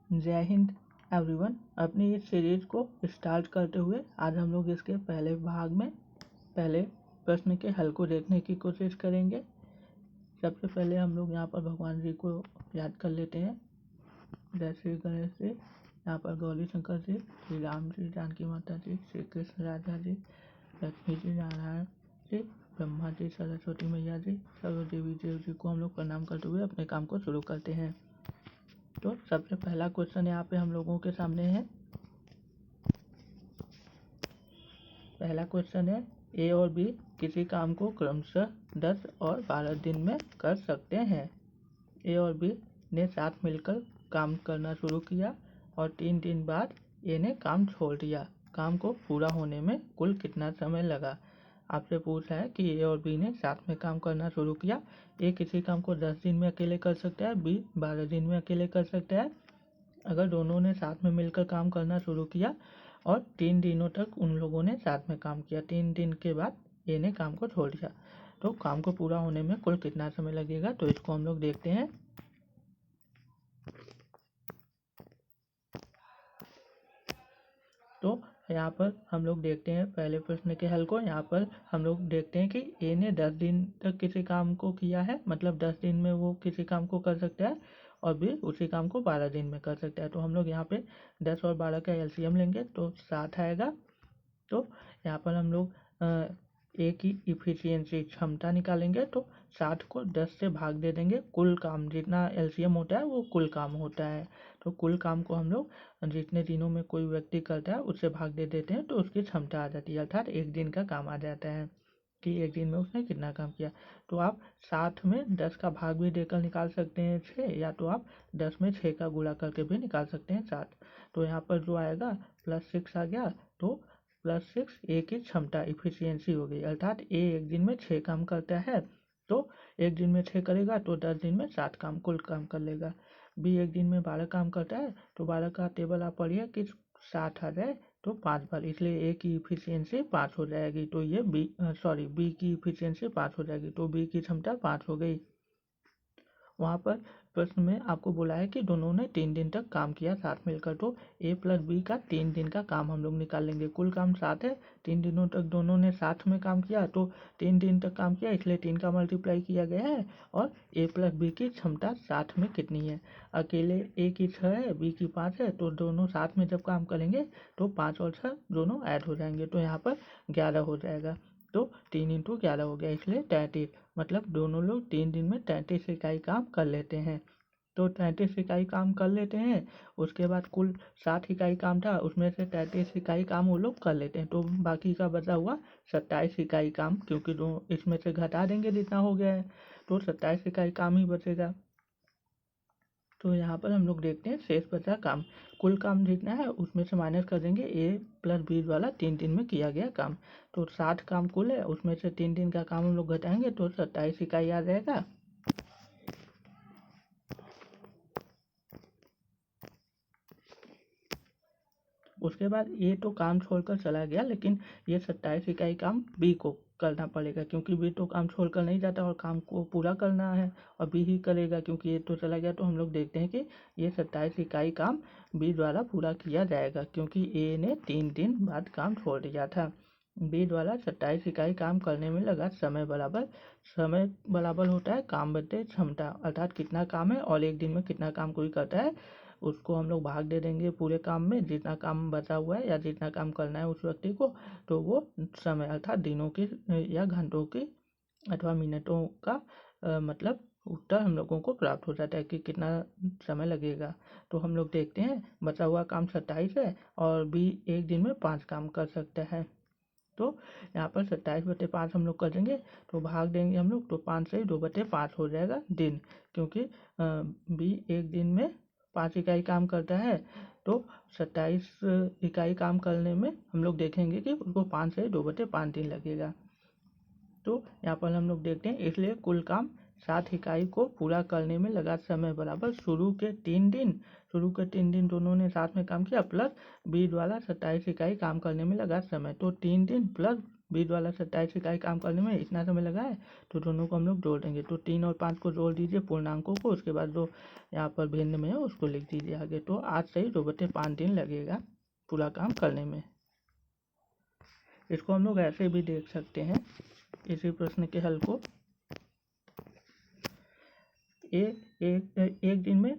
जय हिंद एवरीवन। अपनी इस सीरीज को स्टार्ट करते हुए आज हम लोग इसके पहले भाग में पहले प्रश्न के हल को देखने की कोशिश करेंगे। सबसे पहले हम लोग यहाँ पर भगवान जी को याद कर लेते हैं। जय श्री गणेश जी, यहाँ पर गौरी शंकर जी, श्री राम जी, जानकी माता जी, श्री कृष्ण राधा जी, लक्ष्मी जी, नारायण जी, ब्रह्मा जी, सरस्वती मैया जी, सर्व देवी देव जी को हम लोग प्रणाम करते हुए अपने काम को शुरू करते हैं। तो सबसे पहला क्वेश्चन यहाँ पे हम लोगों के सामने है। पहला क्वेश्चन है, ए और बी किसी काम को क्रमशः 10 और 12 दिन में कर सकते हैं। ए और बी ने साथ मिलकर काम करना शुरू किया और 3 दिन बाद ए ने काम छोड़ दिया। काम को पूरा होने में कुल कितना समय लगा। आपसे पूछा है कि ए और बी ने साथ में काम करना शुरू किया। ए किसी काम को 10 दिन में अकेले कर सकता है, बी 12 दिन में अकेले कर सकता है। अगर दोनों ने साथ में मिलकर काम करना शुरू किया और 3 दिनों तक उन लोगों ने साथ में काम किया, 3 दिन के बाद ए ने काम को छोड़ दिया, तो काम को पूरा होने में कुल कितना समय लगेगा। तो इसको हम लोग देखते हैं। तो यहाँ पर हम लोग देखते हैं पहले प्रश्न के हल को। यहाँ पर हम लोग देखते हैं कि ए ने 10 दिन तक किसी काम को किया है, मतलब 10 दिन में वो किसी काम को कर सकता है, और बी उसी काम को 12 दिन में कर सकता है। तो हम लोग यहाँ पे 10 और 12 का एलसीएम लेंगे तो 7 आएगा। तो यहाँ पर हम लोग ए की इफिशियंसी क्षमता निकालेंगे तो 60 को 10 से भाग दे देंगे। कुल काम जितना एलसीएम होता है वो कुल काम होता है, तो कुल काम को हम लोग जितने दिनों में कोई व्यक्ति करता है उससे भाग दे देते हैं तो उसकी क्षमता आ जाती है, अर्थात एक दिन का काम आ जाता है कि एक दिन में उसने कितना काम किया। तो आप 60 में 10 का भाग भी देकर निकाल सकते हैं 6, या तो आप 10 में 6 का गुणा करके भी निकाल सकते हैं 60। तो यहाँ पर जो आएगा +6 आ गया, तो +6 ए की क्षमता इफिशियंसी हो गई, अर्थात ए एक दिन में 6 काम करता है, तो एक दिन में 6 करेगा तो 10 दिन में 7 काम कुल काम कर लेगा। बी एक दिन में 12 काम करता है, तो 12 का टेबल आप पढ़िए कि 60 आ जाए तो 5 बार, इसलिए ए की इफिशियंसी 5 हो जाएगी। तो ये बी की इफिशियंसी 5 हो जाएगी, तो बी की क्षमता 5 हो गई। वहाँ पर प्रश्न में आपको बोला है कि दोनों ने 3 दिन तक काम किया साथ मिलकर, तो ए प्लस बी का 3 दिन का काम हम लोग निकाल लेंगे। कुल काम 7 है, 3 दिनों तक दोनों ने साथ में काम किया, तो 3 दिन तक काम किया इसलिए 3 का मल्टीप्लाई किया गया है। और ए प्लस बी की क्षमता साथ में कितनी है, अकेले ए की 6 है, बी की 5 है, तो दोनों साथ में जब काम करेंगे तो 5 और 6 दोनों ऐड हो जाएंगे, तो यहाँ पर 11 हो जाएगा। तो 3 × 11 हो गया, इसलिए 33, मतलब दोनों लोग 3 दिन में 33 इकाई काम कर लेते हैं। तो 33 इकाई काम कर लेते हैं, उसके बाद कुल 60 इकाई काम था, उसमें से 33 इकाई काम वो लोग कर लेते हैं, तो बाकी का बचा हुआ 27 इकाई काम, क्योंकि दो इसमें से घटा देंगे जितना हो गया है, तो 27 इकाई काम ही बचेगा। तो यहाँ पर हम लोग देखते हैं शेष बचा काम, कुल काम जितना है उसमें से माइनस कर देंगे ए प्लस बी वाला 3 दिन में किया गया काम। तो 60 काम कुल है, उसमें से 3 दिन का काम हम लोग घटाएंगे तो 27 इकाई आ जाएगा। उसके बाद ए तो काम छोड़कर चला गया, लेकिन ये 27 इकाई काम बी को करना पड़ेगा, क्योंकि बी तो काम छोड़कर नहीं जाता और काम को पूरा करना है, और बी ही करेगा क्योंकि ये तो चला गया। तो हम लोग देखते हैं कि ये 27 इकाई काम बी द्वारा पूरा किया जाएगा, क्योंकि ए ने 3 दिन बाद काम छोड़ दिया था। बी द्वारा 27 इकाई काम करने में लगा समय बराबर होता है काम बटे क्षमता, अर्थात कितना काम है और एक दिन में कितना काम कोई करता है उसको हम लोग भाग दे देंगे पूरे काम में, जितना काम बचा हुआ है या जितना काम करना है उस व्यक्ति को, तो वो समय अर्थात दिनों की या घंटों की अथवा मिनटों का मतलब उत्तर हम लोगों को प्राप्त हो जाता है कि कितना समय लगेगा। तो हम लोग देखते हैं बचा हुआ काम 27 है और बी एक दिन में 5 काम कर सकता है, तो यहाँ पर 27/5 हम लोग कर देंगे, तो भाग देंगे हम लोग, तो 5 से 2/5 हो जाएगा दिन, क्योंकि बी एक दिन में 5 इकाई काम करता है, तो 27 इकाई काम करने में हम लोग देखेंगे कि उसको 5 से 2/5 दिन लगेगा। तो यहाँ पर हम लोग देखते हैं, इसलिए कुल काम 7 इकाई को पूरा करने में लगा समय बराबर शुरू के 3 दिन दोनों ने साथ में काम किया, प्लस बी द्वारा 27 इकाई काम करने में लगा समय, तो 3 दिन प्लस बीच वाला 27 इकाई काम करने में इतना समय लगा है, तो दोनों को हम लोग जोड़ देंगे। तो 3 और 5 को जोड़ दीजिए पूर्णांकों को, उसके बाद जो यहाँ पर भिन्न में है उसको लिख दीजिए आगे। तो 8 सही 2/5 दिन लगेगा पूरा काम करने में। इसको हम लोग ऐसे भी देख सकते हैं, इसी प्रश्न के हल को। एक दिन में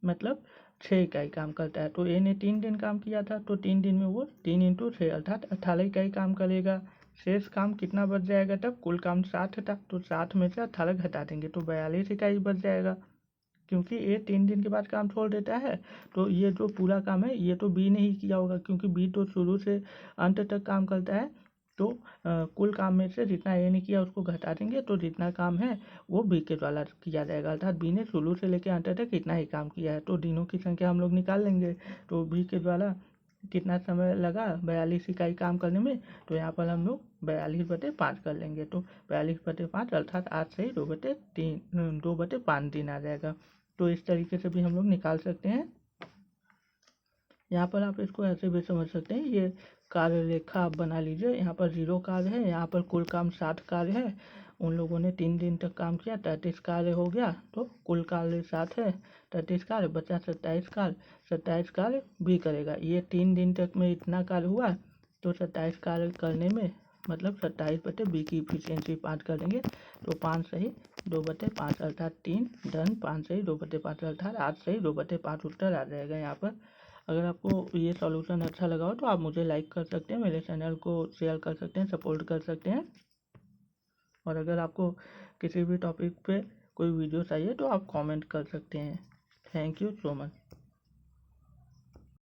मतलब 6 इकाई काम करता है, तो ए ने 3 दिन काम किया था, तो 3 दिन में वो 3 × 6 अर्थात 18 इकाई काम करेगा। शेष काम कितना बच जाएगा? तब कुल काम 60 था, तो 60 में से 18 घटा देंगे तो 42 इकाई बच जाएगा। क्योंकि ए 3 दिन के बाद काम छोड़ देता है, तो ये जो पूरा काम है ये तो बी ने ही किया होगा, क्योंकि बी तो शुरू से अंत तक काम करता है। तो कुल काम में से जितना ए ने किया उसको घटा देंगे, तो जितना काम है वो बी के द्वारा किया जाएगा, अर्थात बी ने शुरू से लेकर अंत तक कितना ही काम किया है। तो दिनों की संख्या हम लोग निकाल लेंगे। तो बी के द्वारा कितना समय लगा 42 इकाई काम करने में, तो यहाँ पर हम लोग 42/5 कर लेंगे। तो 42/5 अर्थात 8 सही 2/5 दिन आ जाएगा। तो इस तरीके से भी हम लोग निकाल सकते हैं। यहाँ पर आप इसको ऐसे भी समझ सकते हैं, ये कार्य रेखा आप बना लीजिए। यहाँ पर 0 कार्य है, यहाँ पर कुल काम 60 कार्य है। उन लोगों ने 3 दिन तक काम किया, 33 कार्य हो गया। तो कुल कार्य 60 है, 33 कार्य बचा 27 कार्य। 27 कार्य भी करेगा, ये 3 दिन तक में इतना कार्य हुआ, तो 27 कार्य करने में मतलब 27/b की इफिशियंसी 5 कर देंगे। तो 5 सही 2/5 अर्थात 3 धन 5 सही 2/5 अर्थात 8 सही 2/5 उत्तर आ जाएगा यहाँ पर। अगर आपको ये सॉल्यूशन अच्छा लगा हो तो आप मुझे लाइक कर सकते हैं, मेरे चैनल को शेयर कर सकते हैं, सपोर्ट कर सकते हैं। और अगर आपको किसी भी टॉपिक पे कोई वीडियो चाहिए तो आप कमेंट कर सकते हैं। Thank you so much.